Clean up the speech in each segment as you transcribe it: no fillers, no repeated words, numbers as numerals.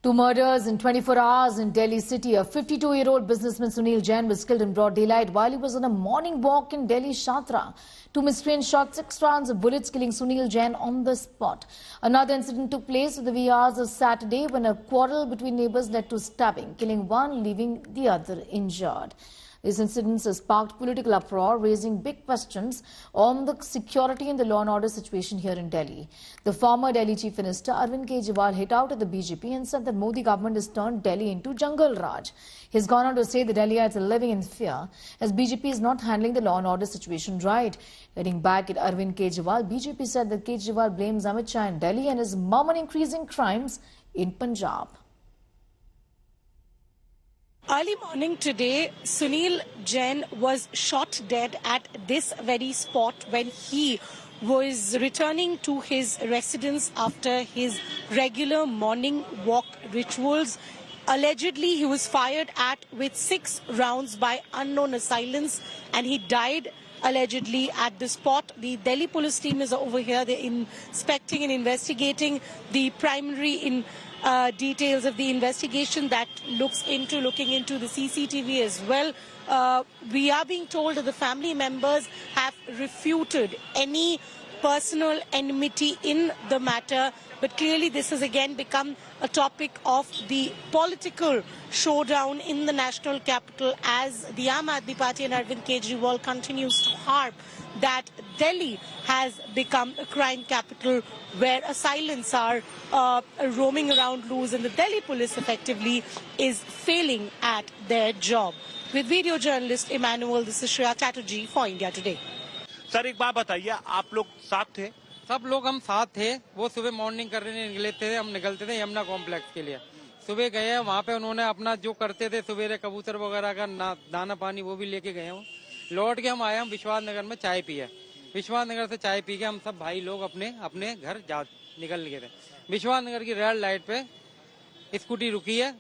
Two murders in 24 hours in Delhi city. A 52-year-old businessman Sunil Jain was killed in broad daylight while he was on a morning walk in Delhi Shatra. Two miscreants shot 6 rounds of bullets, killing Sunil Jain on the spot. Another incident took place in the wee hours of Saturday when a quarrel between neighbors led to stabbing, killing one, leaving the other injured. These incidents have sparked political uproar, raising big questions on the security and the law and order situation here in Delhi. The former Delhi Chief Minister Arvind Kejriwal hit out at the BJP and said that Modi government has turned Delhi into Jungle Raj. He's gone on to say the Delhiites are living in fear as BJP is not handling the law and order situation right. Heading back at Arvind Kejriwal, BJP said that Kejriwal blames Amit Shah in Delhi and his mum on increasing crimes in Punjab. Early morning today, Sunil Jain was shot dead at this very spot when he was returning to his residence after his regular morning walk rituals. Allegedly, he was fired at with 6 rounds by unknown assailants and he died allegedly at the spot. The Delhi police team is over here. They're inspecting and investigating the primary details of the investigation that looking into the CCTV as well. We are being told that the family members have refuted any personal enmity in the matter, but clearly this has again become a topic of the political showdown in the national capital as the Aam Aadmi Party and Arvind Kejriwal continues to harp that Delhi has become a crime capital where assailants are roaming around loose and the Delhi police effectively is failing at their job. With video journalist Emmanuel, this is Shreya Chatterjee for India Today. Sir एक बात बताइए, आप लोग साथ थे? सब लोग हम साथ थे। वो सुबह मॉर्निंग करने निकलते थे, हम निकलते थे यमुना कॉम्प्लेक्स के लिए। सुबह गए वहाँ पे उन्होंने अपना जो करते थे सवेरे कबूतर वगैरह का दाना पानी वो भी लेके गए हैं। लौट के हम आए, हम विश्वास नगर में चाय पिए। विश्वास नगर से चाय पी के हम सब भाई लोग अपने अपने घर निकल गए थे। विश्वास नगर की रेड लाइट पे स्कूटी रुकी है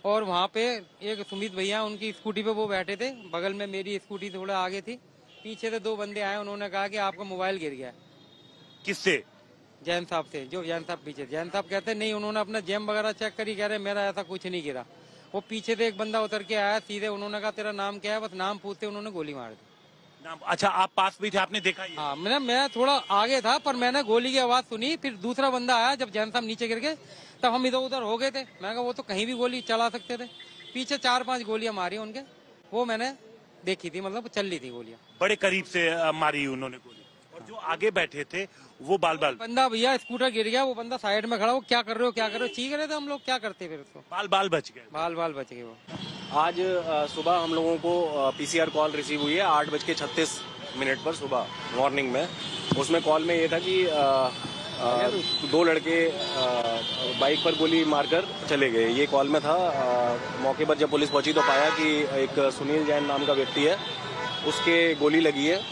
और वहाँ पे एक सुमित भैया उनकी स्कूटी पे वो बैठे थे, बगल में मेरी स्कूटी थोड़ा आगे थी। पीछे से 2 बंदे आए, उन्होंने कहा कि आपका मोबाइल गिर गया। किससे? जैन साहब से। जो जैन साहब पीछे, जैन साहब कहते नहीं, उन्होंने अपना जेम वगैरह चेक करी, कह रहे मेरा ऐसा कुछ नहीं गिरा। वो पीछे से एक बंदा उतर के आया सीधे, उन्होंने कहा तेरा नाम क्या है, बस नाम पूछते उन्होंने गोली मार दी। अच्छा, आप पास भी थे, आपने देखा ये? हाँ, मैं थोड़ा आगे था पर मैंने गोली की आवाज सुनी। फिर दूसरा बंदा आया, जब जैन साहब नीचे गिर गए तब हम इधर उधर हो गए थे। मैं कहा वो तो कहीं भी गोली चला सकते थे। पीछे 4-5 गोलियां मारी उनके, वो मैंने देखी थी, मतलब चल रही थी गोलियां। बड़े करीब से मारी उन्होंने गोली। और जो आगे बैठे थे वो बाल बंदा भैया स्कूटर गिर गया, वो बंदा साइड में खड़ा, वो क्या कर रहे हो क्या कर रहे हो चीख रहे थे। हम लोग क्या करते फिर उसको, बाल बच गए। बाल बच गए। वो आज सुबह हम लोगों को पीसीआर कॉल रिसीव हुई है 8:36 पर सुबह मॉर्निंग में। उसमें कॉल में ये था कि 2 लड़के बाइक पर गोली मारकर चले गए, ये कॉल में था। मौके पर जब पुलिस पहुंची तो पाया कि एक सुनील जैन नाम का व्यक्ति है, उसके गोली लगी है।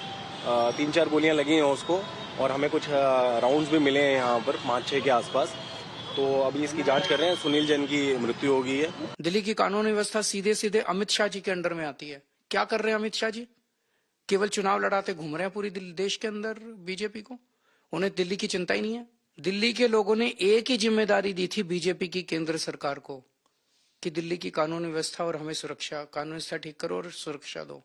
3-4 गोलियां लगी हैं उसको और हमें कुछ राउंड्स भी मिले हैं यहाँ पर 5-6 के आसपास। तो अभी इसकी जांच कर रहे हैं। सुनील जैन की मृत्यु हो गई है। दिल्ली की कानून व्यवस्था सीधे अमित शाह जी के अंडर में आती है। क्या कर रहे हैं अमित शाह जी? केवल चुनाव लड़ाते घूम रहे हैं पूरी देश के अंदर बीजेपी को। उन्हें दिल्ली की चिंता ही नहीं है। दिल्ली के लोगों ने एक ही जिम्मेदारी दी थी बीजेपी की केंद्र सरकार को कि दिल्ली की कानून व्यवस्था और हमें सुरक्षा, कानून व्यवस्था ठीक करो और सुरक्षा दो।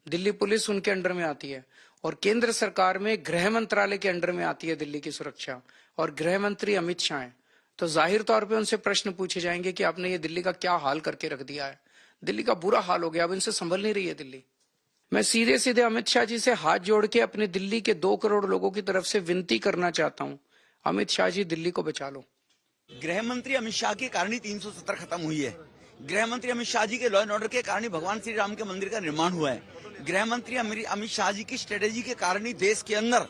दिल्ली पुलिस उनके अंडर में आती है और केंद्र सरकार में गृह मंत्रालय के अंडर में आती है दिल्ली की सुरक्षा, और गृह मंत्री अमित शाह हैं। तो जाहिर तौर पे उनसे प्रश्न पूछे जाएंगे कि आपने ये दिल्ली का क्या हाल करके रख दिया है। दिल्ली का बुरा हाल हो गया, अब इनसे संभल नहीं रही है दिल्ली। मैं सीधे अमित शाह जी से हाथ जोड़ के अपने दिल्ली के 2 करोड़ लोगों की तरफ से विनती करना चाहता हूं, अमित शाह जी दिल्ली को बचा लो। गृह मंत्री अमित शाह के कारण ही 370 खत्म हुई है। गृह मंत्री अमित शाह जी के लॉ एंड ऑर्डर के कारण ही भगवान श्री राम के मंदिर का निर्माण हुआ है। गृह मंत्री अमित शाह जी की स्ट्रेटेजी के कारण ही देश के अंदर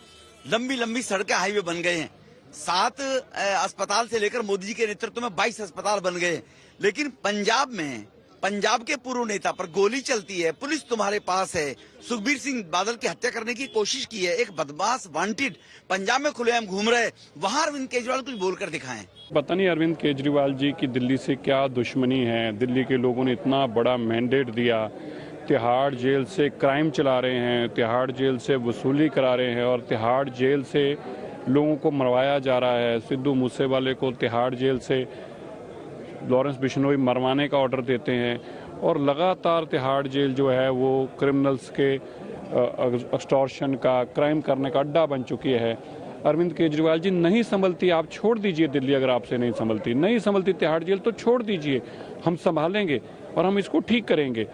लंबी सड़कें, हाईवे बन गए हैं। 7 अस्पताल से लेकर मोदी जी के नेतृत्व में 22 अस्पताल बन गए। लेकिन पंजाब के पूर्व नेता पर गोली चलती है, पुलिस तुम्हारे पास है। सुखबीर सिंह बादल की हत्या करने की कोशिश की है, एक बदमाश वांटेड पंजाब में खुलेआम घूम रहे, वहां अरविंद केजरीवाल कुछ बोलकर दिखाएं। पता नहीं अरविंद केजरीवाल जी की दिल्ली से क्या दुश्मनी है। दिल्ली के लोगों ने इतना बड़ा मैंडेट दिया, तिहाड़ जेल से क्राइम चला रहे हैं, तिहाड़ जेल से वसूली करा रहे हैं और तिहाड़ जेल से लोगों को मरवाया जा रहा है। सिद्धू मूसेवाले को तिहाड़ जेल से लॉरेंस बिश्नोई मरवाने का ऑर्डर देते हैं और लगातार तिहाड़ जेल जो है वो क्रिमिनल्स के एक्सटॉर्शन का, क्राइम करने का अड्डा बन चुकी है। अरविंद केजरीवाल जी, नहीं संभलती, आप छोड़ दीजिए दिल्ली, अगर आपसे नहीं संभलती तिहाड़ जेल तो छोड़ दीजिए, हम संभालेंगे और हम इसको ठीक करेंगे।